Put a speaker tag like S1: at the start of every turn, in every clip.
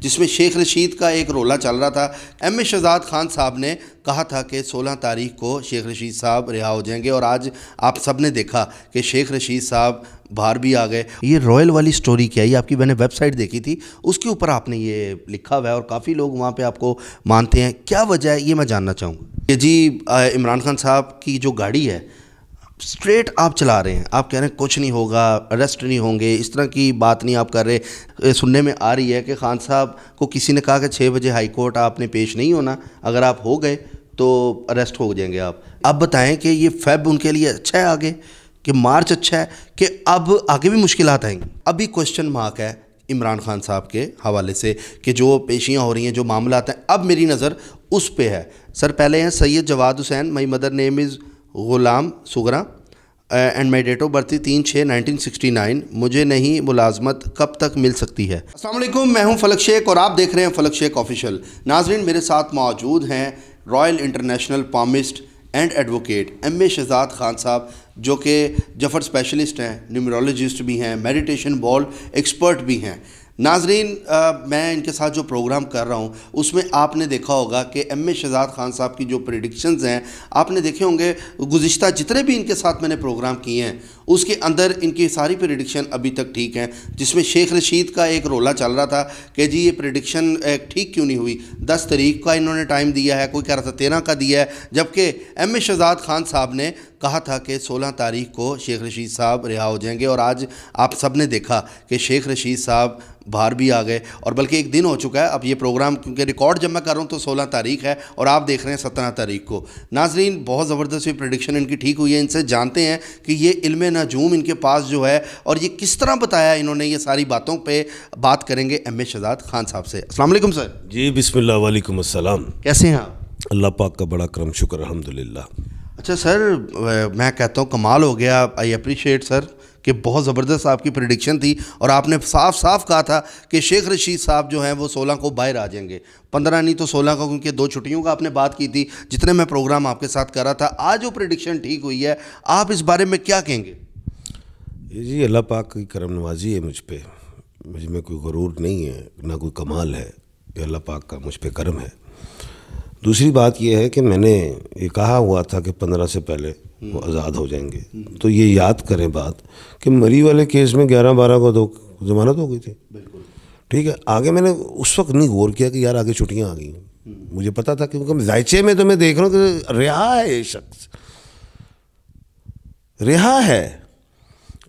S1: जिसमें शेख रशीद का एक रोला चल रहा था। एम ए शहजाद खान साहब ने कहा था कि 16 तारीख को शेख रशीद साहब रिहा हो जाएंगे और आज आप सब ने देखा कि शेख रशीद साहब बाहर भी आ गए। ये रॉयल वाली स्टोरी क्या है? ये आपकी मैंने वेबसाइट देखी थी, उसके ऊपर आपने ये लिखा हुआ है और काफ़ी लोग वहाँ पे आपको मानते हैं। क्या वजह है ये मैं जानना चाहूँगा। कि जी इमरान खान साहब की जो गाड़ी है स्ट्रेट आप चला रहे हैं, आप कह रहे हैं कुछ नहीं होगा, अरेस्ट नहीं होंगे, इस तरह की बात नहीं आप कर रहे। सुनने में आ रही है कि खान साहब को किसी ने कहा कि 6 बजे हाई कोर्ट आपने पेश नहीं होना, अगर आप हो गए तो अरेस्ट हो जाएंगे आप। अब बताएं कि ये फेब उनके लिए अच्छा है आगे, कि मार्च अच्छा है, कि अब आगे भी मुश्किलात आएंगी? अभी क्वेश्चन मार्क है इमरान खान साहब के हवाले से कि जो पेशियाँ हो रही हैं, जो मामलात हैं, अब मेरी नज़र उस पे है। सर पहले हैं Syed Jawad Hussain, my mother name is Ghulam Sugra and my date of birth 3/6/1969। मुझे नहीं मुलाजमत कब तक मिल सकती है? अस्सलाम वालेकुम, मैं हूं फलक शेख और आप देख रहे हैं फलक शेख ऑफिशियल। नाजरीन, मेरे साथ मौजूद हैं royal international palmist and advocate M A Shahzad Khan साहब, जो कि जफर स्पेशलिस्ट हैं, न्यूमरोलॉजिस्ट भी हैं, मेडिटेशन बॉल एक्सपर्ट भी हैं। नाजरीन, मैं इनके साथ जो प्रोग्राम कर रहा हूँ उसमें आपने देखा होगा कि एम ए शहजाद खान साहब की जो प्रेडिक्शंस हैं आपने देखे होंगे। गुज़िश्ता जितने भी इनके साथ मैंने प्रोग्राम किए हैं उसके अंदर इनकी सारी प्रेडिक्शन अभी तक ठीक हैं। जिसमें शेख रशीद का एक रोला चल रहा था कि जी ये प्रेडिक्शन ठीक क्यों नहीं हुई। 10 तारीख का इन्होंने टाइम दिया है, कोई कह रहा था 13 का दिया है, जबकि एम ए शहजाद खान साहब ने कहा था कि 16 तारीख को शेख रशीद साहब रिहा हो जाएंगे और आज आप सब ने देखा कि शेख रशीद साहब बाहर भी आ गए और बल्कि एक दिन हो चुका है। अब ये प्रोग्राम क्योंकि रिकॉर्ड जब मैं कर रहा हूँ तो 16 तारीख है और आप देख रहे हैं 17 तारीख को। नाजरीन, बहुत ज़बरदस्त ये प्रेडिक्शन इनकी ठीक हुई है। इनसे जानते हैं कि ये इल्म नजूम इनके पास जो है और ये किस तरह बताया इन्होंने, ये सारी बातों पे बात करेंगे एम ए शहजाद खान साहब से। अस्सलाम वालेकुम सर।
S2: जी बिस्मिल्लाह, वालेकुम अस्सलाम।
S1: कैसे हैं आप?
S2: अल्लाह पाक का बड़ा करम शुक्र, अल्हम्दुलिल्लाह।
S1: अच्छा सर, मैं कहता हूँ कमाल हो गया। आई अप्रिशिएट सर कि बहुत ज़बरदस्त आपकी प्रेडिक्शन थी और आपने साफ साफ कहा था कि शेख रशीद साहब जो हैं वो 16 को बाहर आ जाएंगे, 15 नहीं तो 16 को, क्योंकि 2 छुट्टियों का आपने बात की थी जितने मैं प्रोग्राम आपके साथ कर रहा था। आज जो प्रेडिक्शन ठीक हुई है, आप इस बारे में क्या कहेंगे?
S2: जी अल्लाह पाक की करम नवाजी है मुझ पर, मुझ में कोई गरूर नहीं है, ना कोई कमाल है, ये अल्लाह पाक का मुझ पर करम है। दूसरी बात यह है कि मैंने ये कहा हुआ था कि 15 से पहले वो आज़ाद हो जाएंगे। तो ये याद करें बात कि मरी वाले केस में 11-12 को तो ज़मानत हो गई थी। ठीक है, आगे मैंने उस वक्त नहीं गौर किया कि यार आगे छुट्टियाँ आ गई। मुझे पता था क्योंकि जायचे में तो मैं देख रहा हूँ कि रिहा है, ये शख्स रिहा है।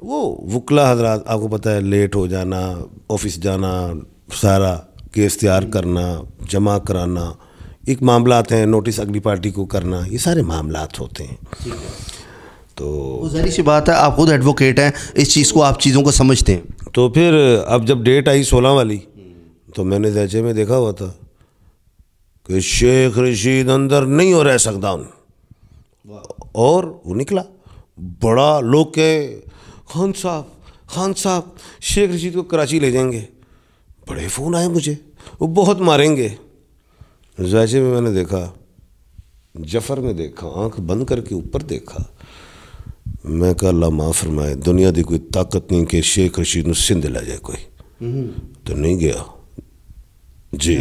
S2: वो वकला हजरात, आपको पता है, लेट हो जाना, ऑफिस जाना, सारा केस तैयार करना, जमा कराना, एक मामलात हैं, नोटिस अगली पार्टी को करना, ये सारे मामलात होते हैं। तो
S1: ज़ाहिर सी बात है, आप खुद एडवोकेट हैं, इस चीज़ को आप चीज़ों को समझते हैं।
S2: तो फिर अब जब डेट आई 16 वाली, तो मैंने ज़ैचे में देखा हुआ था कि शेख रशीद अंदर नहीं हो रह सकता उन, और वो निकला बड़ा लोग के खान साहब शेख रशीद को कराची ले जाएंगे। बड़े फ़ोन आए मुझे, वो बहुत मारेंगे। ज़ायचे में मैंने देखा, जफ़र में देखा, आंख बंद करके ऊपर देखा। मैं कहा अल्लाह माफ़ फरमाए, दुनिया की कोई ताकत नहीं कि शेख रशीद ਨੂੰ सिंध ला जाए कोई। तो नहीं गया जी।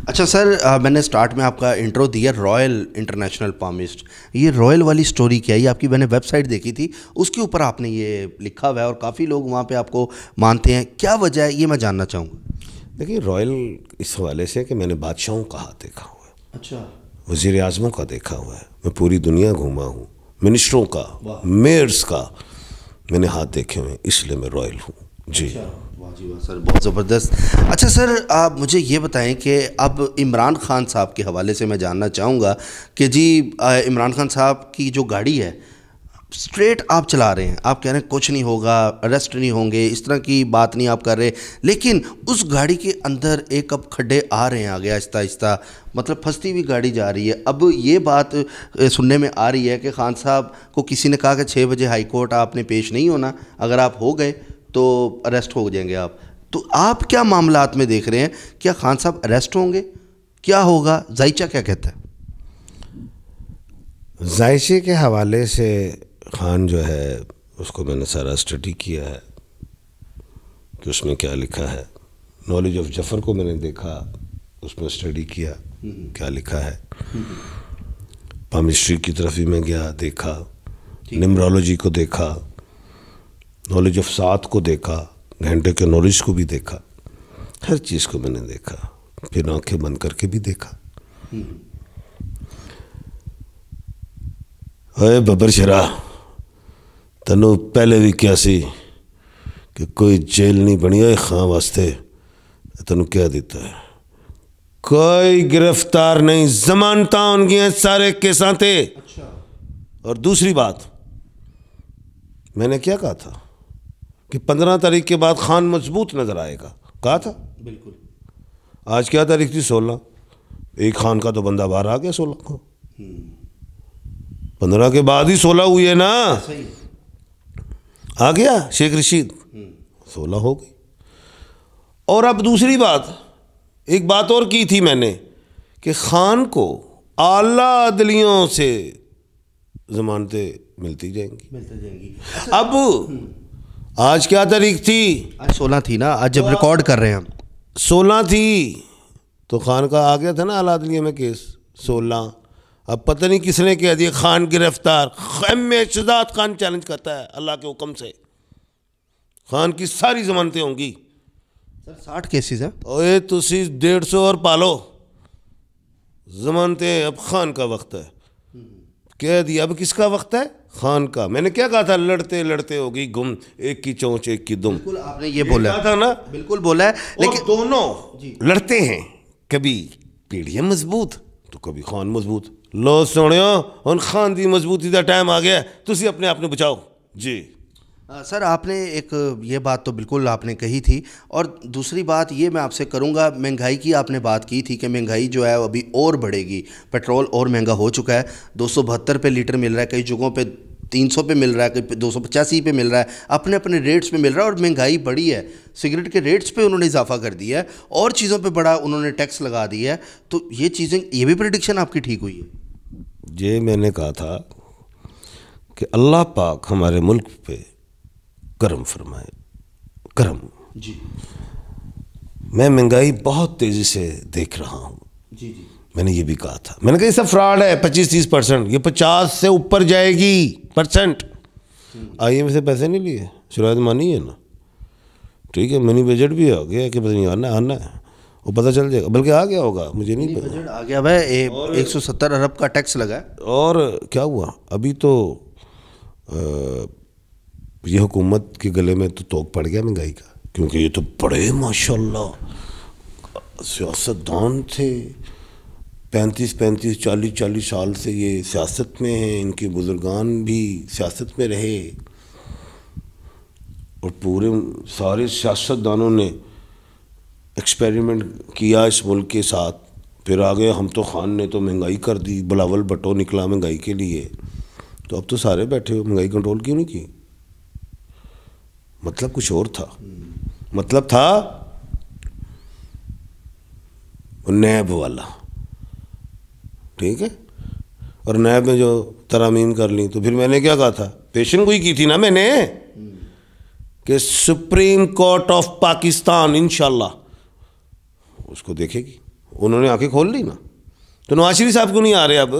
S1: अच्छा सर, मैंने स्टार्ट में आपका इंट्रो दिया रॉयल इंटरनेशनल पामिस्ट। ये रॉयल वाली स्टोरी क्या है? ये आपकी मैंने वेबसाइट देखी थी, उसके ऊपर आपने ये लिखा हुआ है और काफ़ी लोग वहाँ पे आपको मानते हैं। क्या वजह है ये मैं जानना चाहूँगा।
S2: देखिए, रॉयल इस हवाले से कि मैंने बादशाहों का हाथ देखा हुआ है,
S1: अच्छा,
S2: वज़ीर आज़मों का देखा हुआ है, मैं पूरी दुनिया घूमा हूँ, मिनिस्टरों का, मेयर्स का मैंने हाथ देखे हुए हैं, इसलिए मैं रॉयल हूँ जी।
S1: वाह जी वाह सर, बहुत ज़बरदस्त। अच्छा सर, आप मुझे ये बताएं कि अब इमरान खान साहब के हवाले से मैं जानना चाहूँगा कि जी इमरान खान साहब की जो गाड़ी है स्ट्रेट आप चला रहे हैं, आप कह रहे हैं कुछ नहीं होगा, अरेस्ट नहीं होंगे, इस तरह की बात नहीं आप कर रहे, लेकिन उस गाड़ी के अंदर एक अब खड्डे आ रहे हैं आगे आहिस्ता आहिस्ता, मतलब फंसती हुई गाड़ी जा रही है। अब ये बात सुनने में आ रही है कि खान साहब को किसी ने कहा कि 6 बजे हाई कोर्ट आपने पेश नहीं होना, अगर आप हो गए तो अरेस्ट हो जाएंगे आप। तो आप क्या मामलात में देख रहे हैं? क्या खान साहब अरेस्ट होंगे? क्या होगा? जायचा क्या कहता है?
S2: जायचे के हवाले से खान जो है उसको मैंने सारा स्टडी किया है कि उसमें क्या लिखा है। नॉलेज ऑफ जफ़र को मैंने देखा, उसमें स्टडी किया क्या लिखा है। पामिस्ट्री की तरफ भी मैं गया, देखा, निमरोलॉजी को देखा, नॉलेज ऑफ सात को देखा, घंटे के नॉलेज को भी देखा, हर चीज़ को मैंने देखा, फिर आंखें बंद करके भी देखा। अरे बबर शरा तनु पहले भी क्या सी कि कोई जेल नहीं बनी है खां वास्ते, तनु क्या देता है, कोई गिरफ्तार नहीं, जमानता उनकी हैं सारे केसां थे।
S1: अच्छा।
S2: और दूसरी बात, मैंने क्या कहा था कि 15 तारीख के बाद खान मजबूत नजर आएगा, कहा था।
S1: बिल्कुल।
S2: आज क्या तारीख थी? 16। एक खान का तो बंदा बाहर आ गया 16 को। 15 के बाद ही 16 हुई है ना।
S1: सही।
S2: आ गया शेख रशीद, 16 हो गई। और अब दूसरी बात, एक बात और की थी मैंने कि खान को आला अदलियों से जमानतें मिलती जाएंगी। अब आज क्या तारीख थी?
S1: आज 16 थी ना, आज जब रिकॉर्ड कर रहे हैं हम।
S2: 16 थी तो खान का आ गया था ना आला अदलिया में केस 16। अब पता नहीं किसने कह दिया खान गिरफ्तार। एम.ए. शहजाद खान चैलेंज करता है अल्लाह के हुक्म से, खान की सारी जमानतें होंगी।
S1: सर 60 केसेस हैं।
S2: ओए तुसी 150 और पालो जमानतें, अब खान का वक्त है। कह दिया अब किसका वक्त है? खान का। मैंने क्या कहा था? लड़ते लड़ते हो गई गुम, एक की चोंच एक की दुम।
S1: बिल्कुल आपने ये बोला
S2: था ना।
S1: बिल्कुल बोला है,
S2: लेकिन दोनों लड़ते हैं, कभी पीढ़ियां मजबूत तो कभी खान मजबूत। लो सुनियो हुन खान दी मजबूती का टाइम आ गया, तुसी अपने आप ने बचाओ जी।
S1: सर आपने एक ये बात तो बिल्कुल आपने कही थी, और दूसरी बात ये मैं आपसे करूंगा, महंगाई की आपने बात की थी कि महंगाई जो है अभी और बढ़ेगी, पेट्रोल और महंगा हो चुका है, 272 पे लीटर मिल रहा है, कई जगहों पे 300 पे मिल रहा है, कहीं 285 पे मिल रहा है, अपने अपने रेट्स पे मिल रहा है। और महंगाई बढ़ी है, सिगरेट के रेट्स पे उन्होंने इजाफा कर दिया है, और चीज़ों पे बड़ा उन्होंने टैक्स लगा दिया है। तो ये चीज़ें, ये भी प्रेडिक्शन आपकी ठीक हुई है?
S2: ये मैंने कहा था कि अल्लाह पाक हमारे मुल्क पे करम फरमाए, करम
S1: जी।
S2: मैं महंगाई बहुत तेज़ी से देख रहा हूँ
S1: जी जी।
S2: मैंने ये भी कहा था, मैंने कहा ये सब फ्रॉड है, 25-30%, ये 50 से ऊपर जाएगी %। IMF से पैसे नहीं लिए, शुरुआत मानी है ना, ठीक है। मिनी बजट भी आ गया कि पता नहीं आना है, वो पता चल जाएगा, बल्कि आ गया होगा, मुझे नहीं पता।
S1: बजट आ गया भाई, 170 अरब का टैक्स लगा है।
S2: और क्या हुआ अभी तो ये हुकूमत के गले में तो तोक पड़ गया महंगाई का, क्योंकि ये तो बड़े माशाल्लाह सियासतदान थे, 35-35 40-40 साल से ये सियासत में हैं, इनके बुजुर्गान भी सियासत में रहे, और पूरे सारे सियासतदानों ने एक्सपेरिमेंट किया इस मुल्क के साथ। फिर आ गए हम तो, खान ने तो महंगाई कर दी, बिलावल भुट्टो निकला महंगाई के लिए, तो अब तो सारे बैठे हो, महंगाई कंट्रोल क्यों नहीं की? मतलब कुछ और था, मतलब था नैब वाला, ठीक है। और नैब में जो तरामीम कर ली, तो फिर मैंने क्या कहा था, पेशन गोई की थी ना मैंने कि सुप्रीम कोर्ट ऑफ पाकिस्तान इंशाल्लाह उसको देखेगी। उन्होंने आंखें खोल ली ना, तो नवाज शरीफ साहब क्यों नहीं आ रहे? अब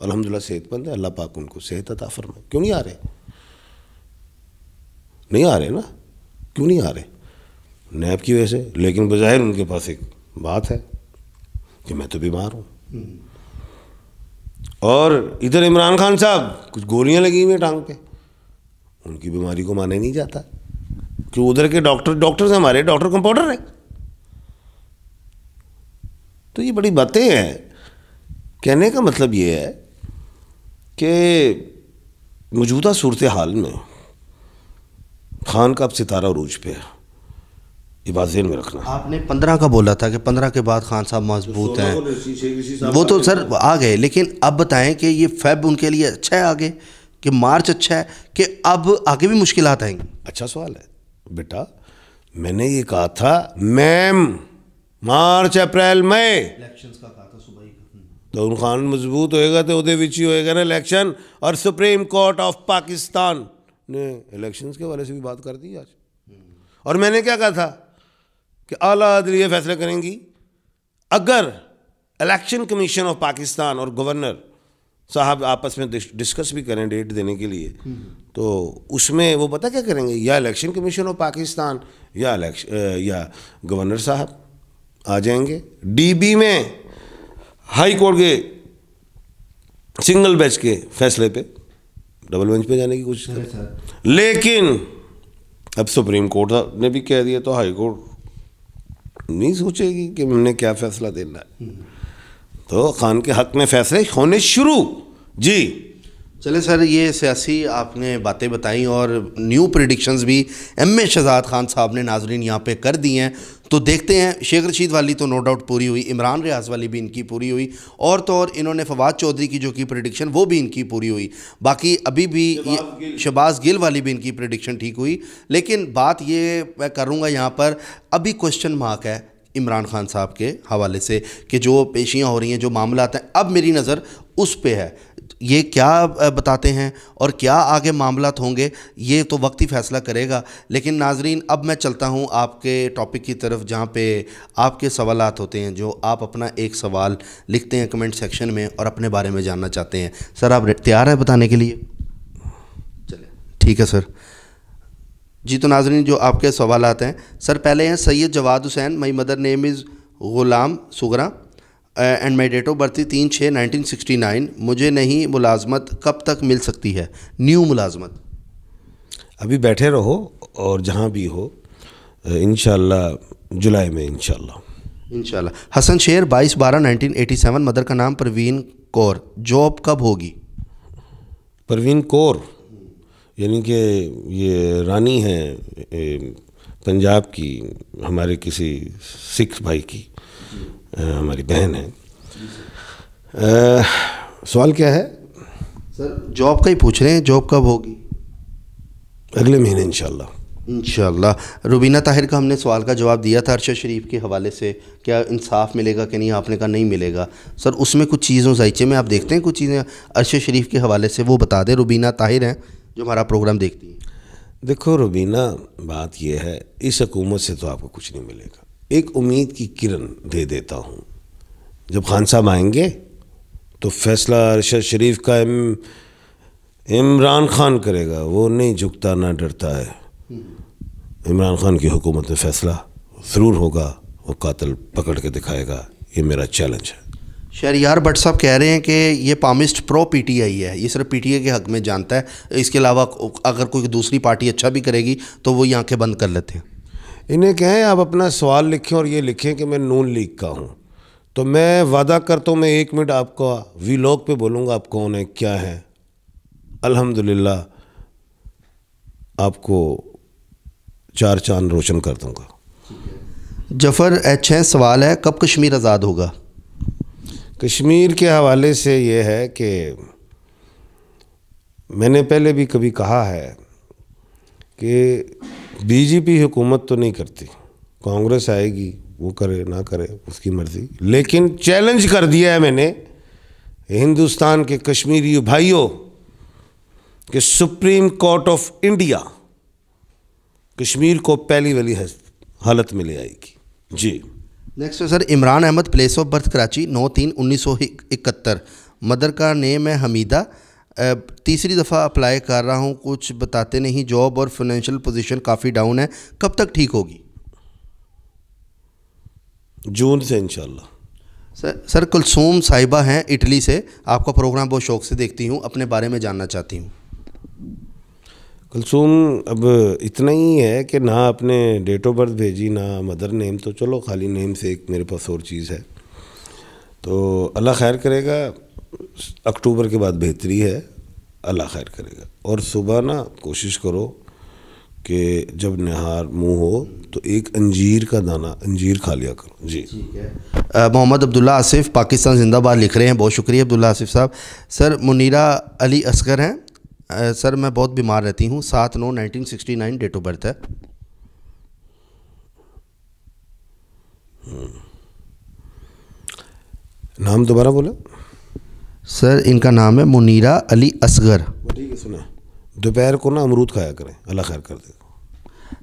S2: अल्हम्दुलिल्लाह सेहतमंद है, अल्लाह पाक उनको सेहत अता फरमाए, क्यों नहीं आ रहे? नहीं आ रहे ना, क्यों नहीं आ रहे? नैब की वजह से। लेकिन बज़ाहिर उनके पास एक बात है कि मैं तो बीमार हूँ, और इधर इमरान खान साहब कुछ गोलियां लगी हुई हैं टांग पे, उनकी बीमारी को माने नहीं जाता, क्यों? उधर के डॉक्टर से हमारे डॉक्टर कंपाउंडर है। तो ये बड़ी बातें हैं। कहने का मतलब ये है कि मौजूदा सूरत हाल में खान का अब सितारा उरूज पे है, ये बात ज़हन में रखना।
S1: आपने 15 का बोला था कि 15 के बाद खान साहब मजबूत हैं, वो तो सर आ गए, लेकिन अब बताएं कि ये फेब उनके लिए अच्छा है आगे, कि मार्च अच्छा है, कि अब आगे भी मुश्किलात आएंगी? अच्छा
S2: सवाल है बेटा, मैंने ये कहा था मैम, मार्च अप्रैल मई
S1: इलेक्शंस का कहा था सुबह ही।
S2: तो उन खान मजबूत होएगा तो उहदे विच ही होएगा ना इलेक्शन। और सुप्रीम कोर्ट ऑफ पाकिस्तान ने इलेक्शंस के वाले से भी बात कर दी आज। और मैंने क्या कहा था कि आला अदलिया फैसला करेंगी। अगर इलेक्शन कमीशन ऑफ पाकिस्तान और गवर्नर साहब आपस में डिस्कस भी करें डेट देने के लिए, तो उसमें वो पता क्या करेंगे, या इलेक्शन कमीशन ऑफ पाकिस्तान या गवर्नर साहब आ जाएंगे। डीबी में हाई कोर्ट के सिंगल बेंच के फैसले पे डबल बेंच पे जाने की कोशिश करें। लेकिन अब सुप्रीम कोर्ट ने भी कह दिया तो हाई कोर्ट नहीं सोचेगी कि हमने क्या फैसला देना है, तो खान के हक में फैसले होने शुरू। जी
S1: चले सर, ये सियासी आपने बातें बताई और न्यू प्रेडिक्शंस भी एम.ए. शहजाद खान साहब ने नाजरीन यहाँ पे कर दी हैं, तो देखते हैं। शेख रशीद वाली तो नो डाउट पूरी हुई, इमरान रियाज वाली भी इनकी पूरी हुई, और तो और इन्होंने फवाद चौधरी की जो की प्रेडिक्शन वो भी इनकी पूरी हुई। बाकी अभी भी शहबाज गिल वाली भी इनकी प्रेडिक्शन ठीक हुई। लेकिन बात ये मैं करूँगा यहाँ पर, अभी क्वेश्चन मार्क है इमरान खान साहब के हवाले से कि जो पेशियाँ हो रही हैं, जो मामला हैं, अब मेरी नज़र उस पे है। ये क्या बताते हैं और क्या आगे मामलात होंगे, ये तो वक्त ही फैसला करेगा। लेकिन नाजरीन, अब मैं चलता हूँ आपके टॉपिक की तरफ, जहाँ पे आपके सवालात होते हैं, जो आप अपना एक सवाल लिखते हैं कमेंट सेक्शन में और अपने बारे में जानना चाहते हैं। सर, आप तैयार है बताने के लिए? चले, ठीक है सर जी। तो नाजरीन, जो आपके सवालात हैं सर, पहले हैं Syed Jawad Hussain, my mother name is Ghulam Sugra and my date of birth 3/6/1969। मुझे नहीं मुलाजमत कब तक मिल सकती है, न्यू मुलाजमत?
S2: अभी बैठे रहो और जहाँ भी हो इंशाल्लाह जुलाई में इंशाल्लाह।
S1: हसन शेर 22/12/1987, मदर का नाम परवीन कौर, जॉब कब होगी?
S2: परवीन कौर यानी कि ये रानी है पंजाब की, हमारे किसी सिख भाई की हमारी बहन है। सवाल क्या है
S1: सर? जॉब का ही पूछ रहे हैं, जॉब कब होगी?
S2: अगले महीने इंशाल्लाह।
S1: रुबीना ताहिर का हमने सवाल का जवाब दिया था अरशद शरीफ के हवाले से, क्या इंसाफ मिलेगा कि नहीं, आपने कहा नहीं मिलेगा। सर, उसमें कुछ चीज़ों जायचे में आप देखते हैं कुछ चीज़ें अरशद शरीफ के हवाले से, वो बता दें। रुबीना ताहिर हैं जो हमारा प्रोग्राम देखती हैं।
S2: देखो रुबीना, बात यह है, इस हुकूमत से तो आपको कुछ नहीं मिलेगा। एक उम्मीद की किरण दे देता हूँ, जब खान साहब आएंगे तो फैसला अरशद शरीफ का इमरान खान करेगा। वो नहीं झुकता ना डरता है। इमरान खान की हुकूमत में फैसला ज़रूर होगा, वो कातिल पकड़ के दिखाएगा। ये मेरा चैलेंज है।
S1: शहरियार भट्ट साहब कह रहे हैं कि ये पामिस्ट प्रो पीटीआई है, ये सिर्फ पीटीआई के हक में जानता है, इसके अलावा अगर कोई दूसरी पार्टी अच्छा भी करेगी तो वो ये आंखें बंद कर लेते हैं।
S2: इन्हें कहें आप अपना सवाल लिखें और ये लिखें कि मैं नून लीग का हूँ, तो मैं वादा करता हूँ मैं 1 मिनट आपका वीलॉग पे बोलूँगा आप कौन है क्या है। अल्हम्दुलिल्लाह आपको 4 चांद रोशन कर दूँगा।
S1: जफ़र एच है, सवाल है कब कश्मीर आज़ाद होगा?
S2: कश्मीर के हवाले से ये है कि मैंने पहले भी कभी कहा है कि बीजेपी हुकूमत तो नहीं करती, कांग्रेस आएगी, वो करे ना करे उसकी मर्ज़ी, लेकिन चैलेंज कर दिया है मैंने हिंदुस्तान के कश्मीरी भाइयों कि supreme court of India Kashmir को पहली वाली हालत में ले आएगी। जी
S1: नेक्स्ट है sir, Imran Ahmed, place of birth Karachi, 9/3/1971, mother का नेम है हमीदा, तीसरी दफ़ा अप्लाई कर रहा हूँ, कुछ बताते नहीं, जॉब और फाइनेंशियल पोजीशन काफ़ी डाउन है, कब तक ठीक होगी?
S2: जून से इंशाल्लाह।
S1: सर कुलसूम साहिबा हैं इटली से, आपका प्रोग्राम बहुत शौक़ से देखती हूँ, अपने बारे में जानना चाहती हूँ।
S2: कुलसूम, अब इतना ही है कि ना अपने डेट ऑफ बर्थ भेजी ना मदर नेम, तो चलो खाली नेम से एक मेरे पास और चीज़ है, तो अल्लाह खैर करेगा। अक्टूबर के बाद बेहतरी है, अल्लाह खैर करेगा। और सुबह ना कोशिश करो कि जब नहार मुँह हो तो एक अंजीर का दाना अंजीर खा लिया करो। जी
S1: ठीक है। मोहम्मद अब्दुल्ला आसिफ, पाकिस्तान जिंदाबाद लिख रहे हैं, बहुत शुक्रिया अब्दुल्ला आसिफ साहब। सर मुनीरा अली असगर हैं, सर मैं बहुत बीमार रहती हूँ, 7/9/1969 डेट ऑफ बर्थ है।
S2: नाम दोबारा बोला
S1: सर? इनका नाम है मुनीरा अली असगर।
S2: ठीक है, सुना। दोपहर को ना अमरूद खाया करें, अल्लाह खैर कर दे।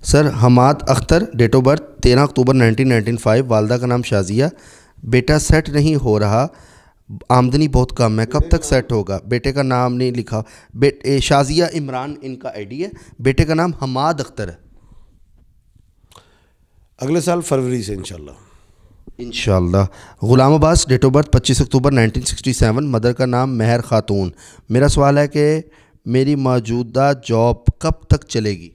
S1: Sir Hamad Akhtar, date of birth 13 October 1995, वालदा का नाम शाजिया। बेटा सेट नहीं हो रहा, आमदनी बहुत कम है, कब तक सेट होगा? बेटे का नाम नहीं लिखा। शाजिया इमरान इनका आईडी है, बेटे का नाम हमाद अख्तर है।
S2: अगले साल फरवरी से
S1: इंशाल्लाह। Ghulam Abbas, date of birth 25 October 1967, mother का नाम महर खातून। मेरा सवाल है कि मेरी मौजूदा जॉब कब तक चलेगी?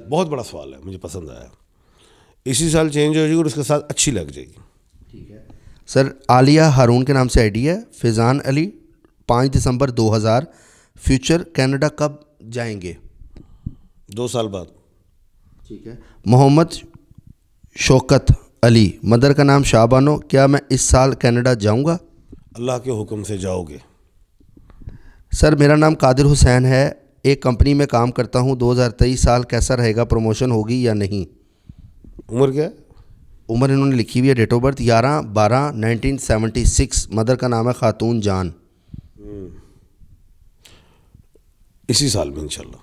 S2: बहुत बड़ा सवाल है, मुझे पसंद आया। इसी साल चेंज हो जाएगी और उसके साथ अच्छी लग जाएगी।
S1: ठीक है सर। आलिया हारून के नाम से आईडी है। फैज़ान अली, 5 दिसंबर 2000, फ्यूचर कनाडा कब जाएंगे?
S2: 2 साल बाद।
S1: ठीक है। मोहम्मद शौकत अली, मदर का नाम शाहबानो, क्या मैं इस साल कनाडा जाऊंगा?
S2: अल्लाह के हुक्म से जाओगे।
S1: सर मेरा नाम कादिर हुसैन है, एक कंपनी में काम करता हूं। 2023 साल कैसा रहेगा, प्रमोशन होगी या नहीं?
S2: उम्र क्या है?
S1: उम्र इन्होंने लिखी हुई है, डेट ऑफ बर्थ 11/12/1976, मदर का नाम है खातून जान।
S2: इसी साल में इंशाल्लाह।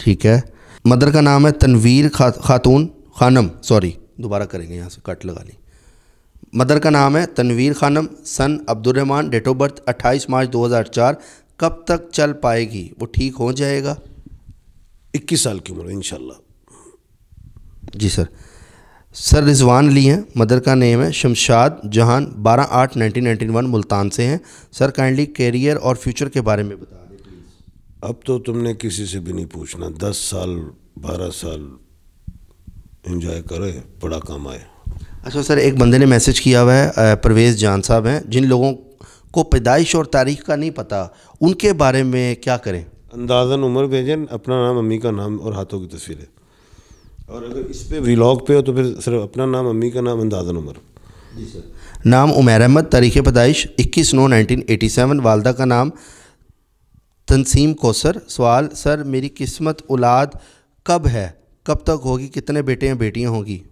S1: ठीक है। मदर का नाम है तनवीर खातून खानम, सॉरी दोबारा करेंगे, यहाँ से कट लगा ली। मदर का नाम है तनवीर खानम, सन अब्दुलरहमान, डेट ऑफ बर्थ 28 मार्च 2004, कब तक चल पाएगी, वो ठीक हो जाएगा?
S2: 21 साल की उम्र इंशाल्लाह।
S1: जी सर। सर रिजवान अली हैं, मदर का नेम है शमशाद जहान, 12/8/1991, मुल्तान से हैं। सर काइंडली कैरियर और फ्यूचर के बारे में बता दें प्लीज़।
S2: अब तो तुमने किसी से भी नहीं पूछना, 10 साल 12 साल एंजॉय करे, बड़ा काम आए।
S1: अच्छा सर, एक बंदे ने मैसेज किया हुआ है, परवेज़ जान साहब हैं, जिन लोगों को पैदाइश और तारीख का नहीं पता, उनके बारे में क्या करें?
S2: अंदाज़न उम्र भेजें, अपना नाम, अम्मी का नाम और हाथों की तस्वीरें। और अगर इस पे व्लॉग पे हो तो फिर सिर्फ अपना नाम, अम्मी का नाम, अंदाज़न उम्र।
S1: जी सर। नाम उमैर अहमद, तारीख़ पैदाइश 21/9/1987, वालदा का नाम तनसीम कौसर। सवाल सर मेरी किस्मत औलाद कब है, कब तक होगी, कितने बेटे हैं बेटियां होंगी?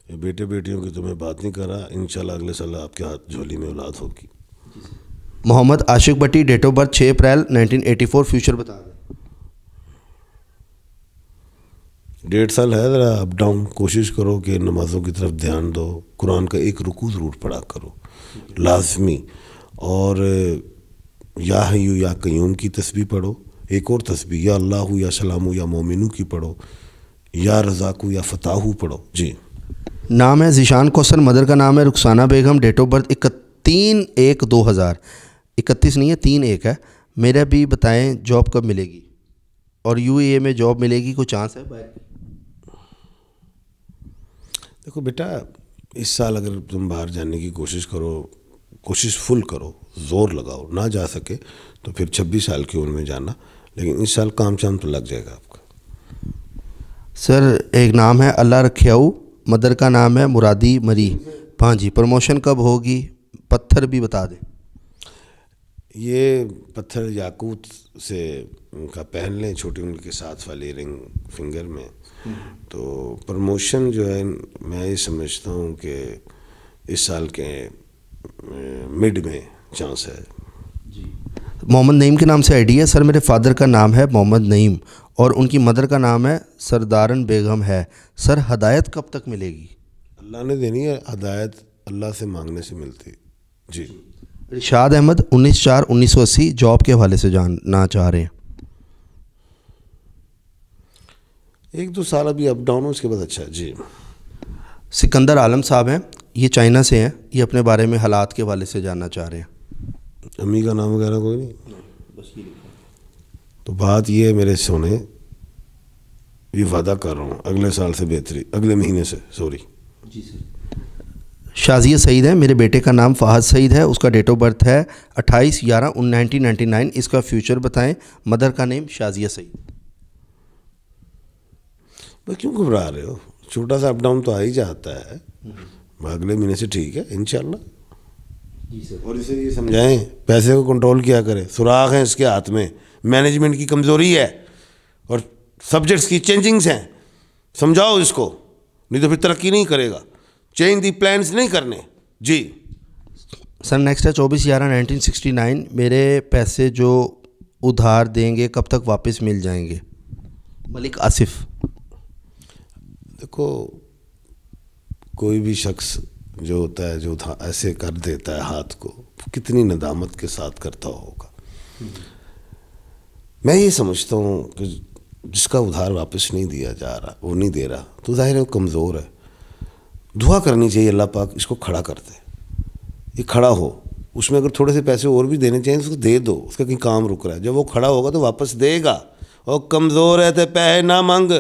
S2: ये बेटे बेटियों की तुम्हें बात नहीं कर रहा, इंशाल्लाह अगले साल आपके हाथ झोली में औलाद होगी।
S1: Mohammad Ashiq Bhatti, date of birth 6 April 1984, future बता दें।
S2: 1.5 साल है, ज़रा अप डाउन, कोशिश करो कि नमाज़ों की तरफ ध्यान दो, कुरान का एक रुकू ज़रूर पढ़ा करो लाजमी, और या हय्यू या क़य्यूम की तस्बीह पढ़ो, एक और तस्बीह या अल्लाहु या सलामु या मोमिनू की पढ़ो, या रज़ाकू या फ़ताहू पढ़ो। जी।
S1: नाम है ज़ीशान कौसर, मदर का नाम है रुखसाना बेगम, डेट ऑफ बर्थ 31/1/2000, 31 नहीं है 3/1 है। मेरा भी बताएं जॉब कब मिलेगी, और यूएई में जॉब मिलेगी, कोई चांस है?
S2: देखो बेटा, इस साल अगर तुम बाहर जाने की कोशिश करो, कोशिश फुल करो, ज़ोर लगाओ, ना जा सके तो फिर 26 साल की उम्र में जाना, लेकिन इस साल काम शाम तो लग जाएगा आपका।
S1: सर एक नाम है अल्लाह रखियाऊ, मदर का नाम है मुरादी मरी। हाँ जी। प्रमोशन कब होगी, पत्थर भी बता दें।
S2: ये पत्थर याकूत से उनका पहन लें, छोटी उंगली के साथ वाली रिंग फिंगर में, तो प्रमोशन जो है मैं ये समझता हूँ कि इस साल के मिड में चांस है।
S1: जी। मोहम्मद नईम के नाम से आईडी है। सर मेरे फादर का नाम है मोहम्मद नईम और उनकी मदर का नाम है सरदारन बेगम है। सर हदायत कब तक मिलेगी?
S2: अल्लाह ने देनी है हदायत, अल्लाह से मांगने से मिलती। जी।
S1: रिशाद अहमद, 19/4/1980, जॉब के हवाले से जानना चाह रहे हैं।
S2: 1-2 साल अभी अप डाउन हो, उसके बाद अच्छा है। जी।
S1: सिकंदर आलम साहब हैं, ये चाइना से हैं, ये अपने बारे में हालात के हवाले से जानना चाह रहे हैं।
S2: अम्मी का नाम वगैरह कोई नहीं, बस ये। तो बात ये है मेरे सोने, ये वादा कर रहा हूँ अगले साल से बेहतरी, अगले महीने से, सॉरी।
S1: जी सर। शाजिया सईद है, मेरे बेटे का नाम फ़ाहद सईद है, उसका डेट ऑफ बर्थ है 28/11/1999, इसका फ्यूचर बताएं। मदर का नेम शाजिया सईद।
S2: बस क्यों घबरा रहे हो, छोटा सा अप डाउन तो आ ही जाता है, अगले महीने से ठीक है इंशाल्लाह।
S1: जी सर।
S2: और इसे ये समझाएं पैसे को कंट्रोल किया करे, सुराग है इसके हाथ में, मैनेजमेंट की कमज़ोरी है और सब्जेक्ट्स की चेंजिंग्स हैं, समझाओ इसको, नहीं तो फिर तरक्की नहीं करेगा। चेंज दी प्लान्स नहीं करने। जी
S1: सर नेक्स्ट है 24/11/1969, मेरे पैसे जो उधार देंगे कब तक वापस मिल जाएंगे? मलिक आसिफ।
S2: देखो, कोई भी शख्स जो होता है, जो ऐसे कर देता है हाथ को, कितनी नदामत के साथ करता होगा। मैं ये समझता हूँ कि जिसका उधार वापस नहीं दिया जा रहा, वो नहीं दे रहा, तो जाहिर है वो कमज़ोर है। दुआ करनी चाहिए अल्लाह पाक इसको खड़ा कर दे, ये खड़ा हो। उसमें अगर थोड़े से पैसे और भी देने चाहिए तो उसको दे दो, उसका कहीं काम रुक रहा है। जब वो खड़ा होगा तो वापस देगा। और कमज़ोर है तो पैसे ना मांग,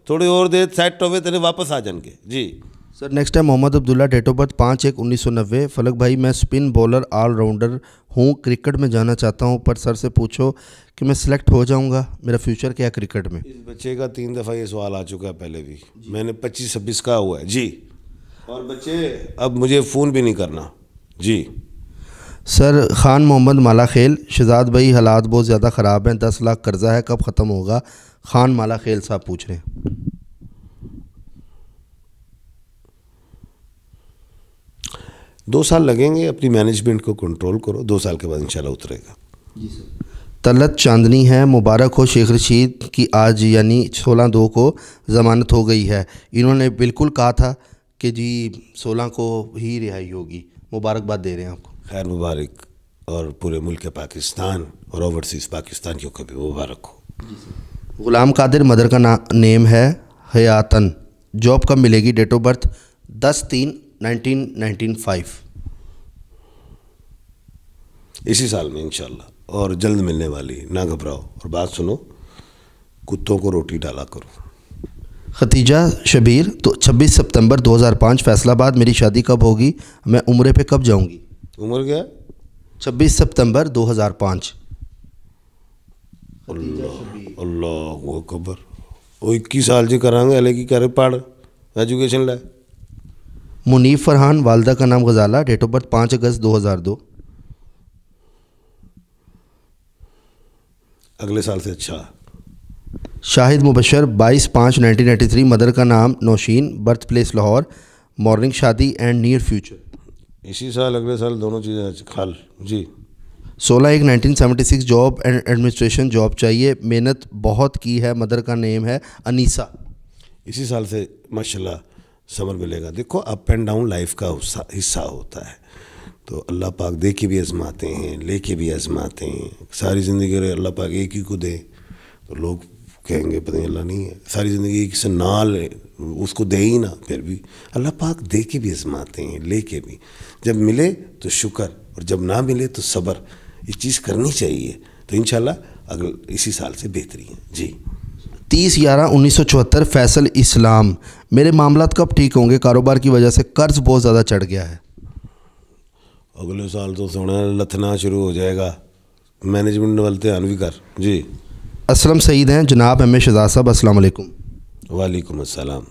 S2: थोड़ी और देर सेट होवे तेरे वापस आ जाएंगे। जी
S1: सर नेक्स्ट है Mohammad Abdullah, date of birth 5/1/1990। Falak भाई मैं स्पिन बॉलर ऑलराउंडर हूँ, क्रिकेट में जाना चाहता हूँ, पर सर से पूछो कि मैं सिलेक्ट हो जाऊँगा, मेरा फ्यूचर क्या है क्रिकेट में।
S2: इस बच्चे का 3 दफ़ा ये सवाल आ चुका है पहले भी, मैंने 25-26 का हुआ है जी। और बच्चे अब मुझे फ़ोन भी नहीं करना जी।
S1: सर खान मोहम्मद माला खेल, शहजाद भाई हालात बहुत ज़्यादा ख़राब हैं, 10 लाख कर्जा है, कब ख़त्म होगा। खान माला खेल साहब पूछ रहे हैं।
S2: 2 साल लगेंगे, अपनी मैनेजमेंट को कंट्रोल करो, 2 साल के बाद इंशाल्लाह उतरेगा।
S1: जी सर। तलत चांदनी है, मुबारक हो शेख रशीद की आज यानी 16/2 को ज़मानत हो गई है। इन्होंने बिल्कुल कहा था कि जी 16 को ही रिहाई होगी, मुबारकबाद दे रहे हैं आपको।
S2: खैर मुबारक, और पूरे मुल्क पाकिस्तान और ओवरसीज़ पाकिस्तानियों को भी मुबारक हो।
S1: ग़ुलाम कादिर, मदर का नेम है हयातन, जॉब कब मिलेगी, डेट ऑफ बर्थ 10/3/1995।
S2: इसी साल में इंशाल्लाह, और जल्द मिलने वाली, ना घबराओ। और बात सुनो, कुत्तों को रोटी डाला करो।
S1: खतीजा शबीर, तो 26 सितंबर 2005 फैसलाबाद, मेरी शादी कब होगी, मैं उम्रे पे कब जाऊंगी।
S2: उम्र क्या है?
S1: 26 सितंबर 2005।
S2: अल्लाह अकबर, वो 21 साल जी करांगे, हले की करे पढ़ एजुकेशन लै।
S1: मुनीफ फरहान, वालदा का नाम गजाला, डेट ऑफ बर्थ 5 अगस्त 2002।
S2: अगले साल से अच्छा।
S1: शाहिद मुबशर, 22/5/1983, मदर का नाम Naushin, birth place Lahore, morning शादी एंड नियर फ्यूचर।
S2: इसी साल अगले साल दोनों चीज़ें खाल जी।
S1: 16/1/1976, जॉब एंड एडमिनिस्ट्रेशन जॉब चाहिए, मेहनत बहुत की है, मदर का नेम है अनीसा।
S2: इसी साल से माशाल्लाह समर मिलेगा। देखो, अप एंड डाउन लाइफ का हिस्सा होता है, तो अल्लाह पाक दे के भी आजमाते हैं, लेके भी आजमाते हैं। सारी ज़िंदगी अगर अल्लाह पाक एक ही को दे तो लोग कहेंगे पता नहीं अल्लाह नहीं है। सारी ज़िंदगी एक से ना ले, उसको दे ही ना, फिर भी अल्लाह पाक दे के भी आजमाते हैं, लेके भी। जब मिले तो शुक्र, और जब ना मिले तो सब्र। ये चीज़ करनी चाहिए, तो इंशाल्लाह अगले इसी साल से बेहतरी है जी।
S1: 30/11/1974 फैसल इस्लाम, मेरे मामलात कब ठीक होंगे, कारोबार की वजह से कर्ज बहुत ज़्यादा चढ़ गया है।
S2: अगले साल तो सोना लथना शुरू हो जाएगा, मैनेजमेंट वाले ध्यान भी कर जी।
S1: असलम सईद हैं, जनाब एम ए शहजाद साहब, अस्सलाम वालेकुम।
S2: वालेकुम अस्सलाम।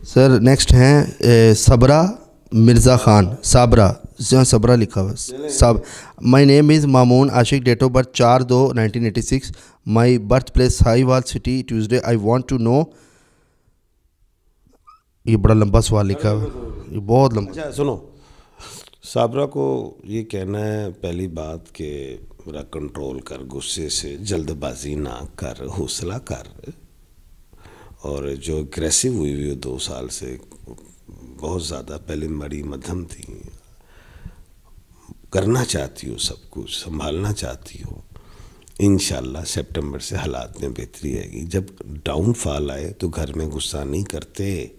S1: सर नेक्स्ट हैं सबरा मिर्ज़ा ख़ान, साबरा, जहाँ सबरा लिखा हुआ है सब। My name is Mamoon Ashiq, date of birth 4/2/1986, my birth place Haiwal city, Tuesday. I want to know, ये बड़ा लंबा सवाल लिखा हुआ है, ये बहुत लंबा।
S2: अच्छा सुनो, साबरा को ये कहना है पहली बात कि मेरा कंट्रोल कर, गुस्से से जल्दबाजी ना कर, हौसला कर। और जो एग्रेसिव हुई हुई 2 साल से बहुत ज़्यादा, पहले बड़ी मध्यम थी, करना चाहती हो सब कुछ, संभालना चाहती हो। इंशाल्लाह सितंबर से हालात में बेहतरी आएगी। जब डाउनफॉल आए तो घर में गुस्सा नहीं करते,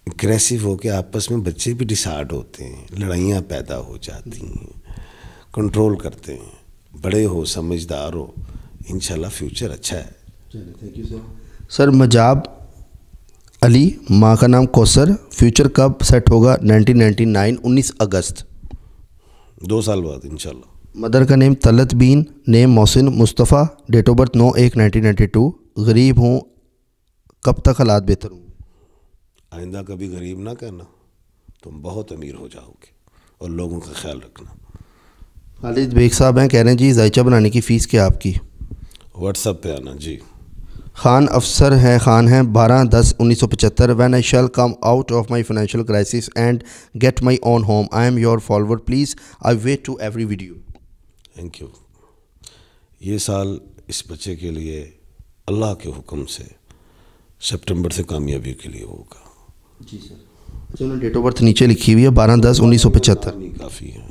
S2: एग्रेसिव हो के आपस में बच्चे भी डिसाइड होते हैं, लड़ाइयाँ पैदा हो जाती हैं, कंट्रोल करते हैं। बड़े हो, समझदार हो, इंशाल्लाह फ्यूचर अच्छा है।
S1: Thank you sir. Majab Ali, माँ का नाम कौसर, फ्यूचर कब सेट होगा, 1999 19 अगस्त।
S2: 2 साल बाद इंशाल्लाह।
S1: मदर का नेम तलत बीन, name Mohsin Mustafa, date of birth 9/1/1992। गरीब हूँ, कब तक हालात बेहतर होंगे।
S2: आइंदा कभी गरीब ना कहना, तुम बहुत अमीर हो जाओगे, और लोगों का ख्याल रखना।
S1: खालिद बेग साहब हैं, कह रहे हैं जी जायचा बनाने की फ़ीस क्या आपकी।
S2: व्हाट्सएप पे आना जी।
S1: खान अफसर हैं, खान हैं, 12/10/1975। When I shall come out of my financial crisis and get my own home, I am your follower, please I wait to every video.
S2: Thank you. ये साल इस बच्चे के लिए अल्लाह के हुक्म से सितंबर से कामयाबी के लिए होगा।
S1: जी सर। चलो, डेट ऑफ बर्थ नीचे लिखी हुई है 12/10/1975।
S2: काफ़ी है।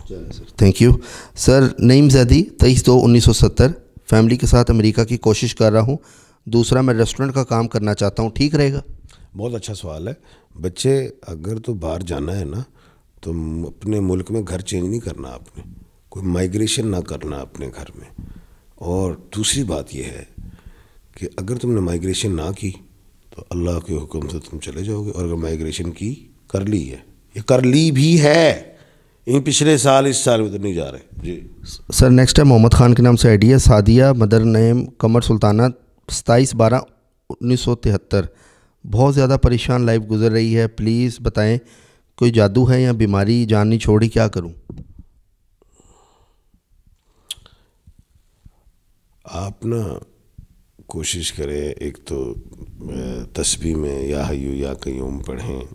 S1: Thank you sir. Naeem Zaidi 23/2/1970। Family के साथ अमेरिका की कोशिश कर रहा हूँ। दूसरा, मैं रेस्टोरेंट का काम करना चाहता हूँ, ठीक रहेगा?
S2: बहुत अच्छा सवाल है। बच्चे, अगर तो बाहर जाना है ना, तो अपने मुल्क में घर चेंज नहीं करना आपने, कोई माइग्रेशन ना करना अपने घर में। और दूसरी बात यह है कि अगर तुमने माइग्रेशन ना की तो अल्लाह के हुक्म से तुम चले जाओगे, और अगर माइग्रेशन की कर ली है, ये कर ली भी है, इन पिछले साल इस साल में तो नहीं जा रहे जी।
S1: सर नेक्स्ट है मोहम्मद ख़ान के नाम से आईडी है, सादिया, मदर नेम कमर सुल्ताना, 27/12/1973। बहुत ज़्यादा परेशान लाइफ गुजर रही है, प्लीज़ बताएं कोई जादू है या बीमारी जान नहीं छोड़ी, क्या करूं?
S2: आप ना कोशिश करें, एक तो तस्बीह में या हय्यू या कय्यूम पढ़ें,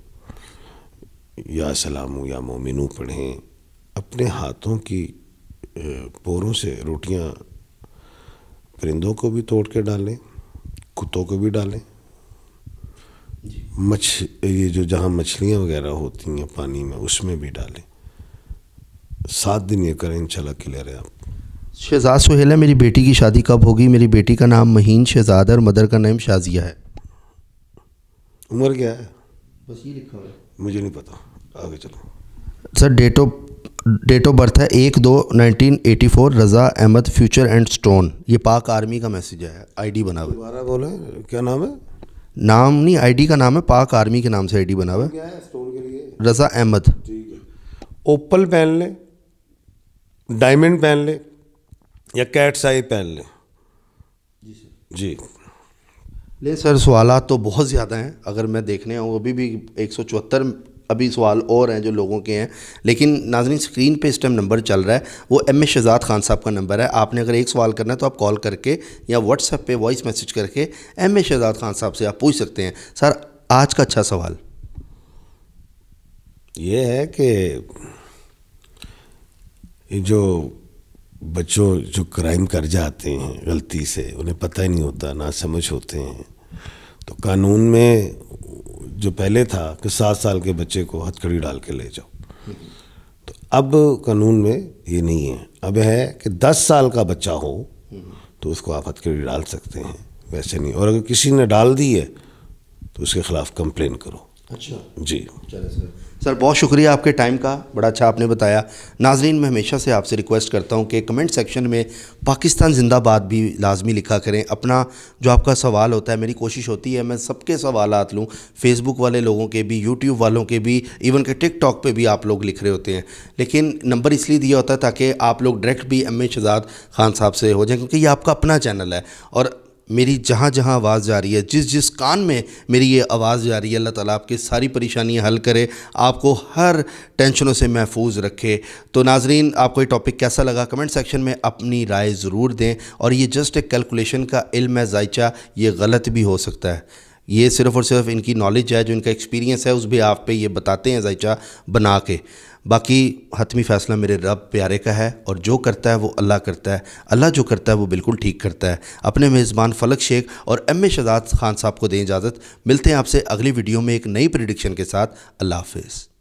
S2: या सलामु या मोमिनू पढ़ें। अपने हाथों की पोरों से रोटियां परिंदों को भी तोड़ के डालें, कुत्तों को भी डालें। ये जो जहाँ मछलियाँ वगैरह होती हैं पानी में, उसमें भी डालें। 7 दिन ये करें, इंशाल्लाह क्लियर है आप।
S1: शहजाद सुहेल है, मेरी बेटी की शादी कब होगी? मेरी बेटी का नाम महीन शहजाद है और मदर का नाम शाजिया है।
S2: उम्र क्या है?
S1: बस ये लिखा हुआ है,
S2: मुझे नहीं पता, आगे चलो।
S1: सर डेट ऑफ बर्थ है 1/2/1984। रज़ा अहमद, फ्यूचर एंड स्टोन। ये पाक आर्मी का मैसेज है, आईडी बना हुआ है।
S2: दोबारा बोले, क्या नाम है?
S1: नाम नहीं, आईडी का नाम है, पाक आर्मी के नाम से आईडी बना हुआ है।
S2: क्या है स्टोन के लिए?
S1: रज़ा अहमद।
S2: ठीक है। ओपल पहन ले, डायमंड पहन ले, या कैट्स आई पहन ले। जी सर। जी
S1: ले सर, सवाल तो बहुत ज़्यादा हैं, अगर मैं देखने आऊँ अभी भी 174 अभी सवाल और हैं जो लोगों के हैं। लेकिन नाज़रीन, स्क्रीन पे इस टाइम नंबर चल रहा है, वो एम ए शहजाद खान साहब का नंबर है। आपने अगर एक सवाल करना है तो आप कॉल करके या व्हाट्सएप पे वॉइस मैसेज करके एम ए शहजाद खान साहब से आप पूछ सकते हैं। सर आज का अच्छा सवाल
S2: ये है कि जो बच्चों जो क्राइम कर जाते हैं गलती से, उन्हें पता ही नहीं होता, ना समझ होते हैं, तो कानून में जो पहले था कि 7 साल के बच्चे को हथकड़ी डाल के ले जाओ, तो अब कानून में ये नहीं है। अब है कि 10 साल का बच्चा हो तो उसको आप हथकड़ी डाल सकते हैं, वैसे नहीं। और अगर किसी ने डाल दी है तो उसके ख़िलाफ़ कंप्लेन करो।
S1: अच्छा
S2: जी।
S1: चलो सर, बहुत शुक्रिया आपके टाइम का, बड़ा अच्छा आपने बताया। नाजरीन, मैं हमेशा से आपसे रिक्वेस्ट करता हूं कि कमेंट सेक्शन में पाकिस्तान जिंदाबाद भी लाजमी लिखा करें। अपना जो आपका सवाल होता है, मेरी कोशिश होती है मैं सबके सवालात लूं, फेसबुक वाले लोगों के भी, यूट्यूब वालों के भी, इवन के टिकटॉक पे भी आप लोग लिख रहे होते हैं। लेकिन नंबर इसलिए दिया होता है ताकि आप लोग डायरेक्ट भी एम ए शहजाद खान साहब से हो जाएं, क्योंकि ये आपका अपना चैनल है और मेरी जहाँ जहाँ आवाज़ जा रही है, जिस जिस कान में मेरी ये आवाज़ जा रही है, अल्लाह ताला आपकी सारी परेशानियाँ हल करे, आपको हर टेंशनों से महफूज रखे। तो नाजरीन, आपको ये टॉपिक कैसा लगा कमेंट सेक्शन में अपनी राय ज़रूर दें। और ये जस्ट एक कैलकुलेशन का इल्म है ज़ायचा, ये गलत भी हो सकता है, ये सिर्फ़ और सिर्फ इनकी नॉलेज है, जो इनका एक्सपीरियंस है उस भी आप पे ये बताते हैं ज़ायचा बना के। बाकी हतमी फ़ैसला मेरे रब प्यारे का है, और जो करता है वो अल्लाह करता है। अल्लाह जो करता है वो बिल्कुल ठीक करता है। अपने मेज़बान फलक शेख और एम ए शहजाद खान साहब को दें इजाज़त। मिलते हैं आपसे अगली वीडियो में एक नई प्रेडिक्शन के साथ। अल्लाह हाफ़िज़।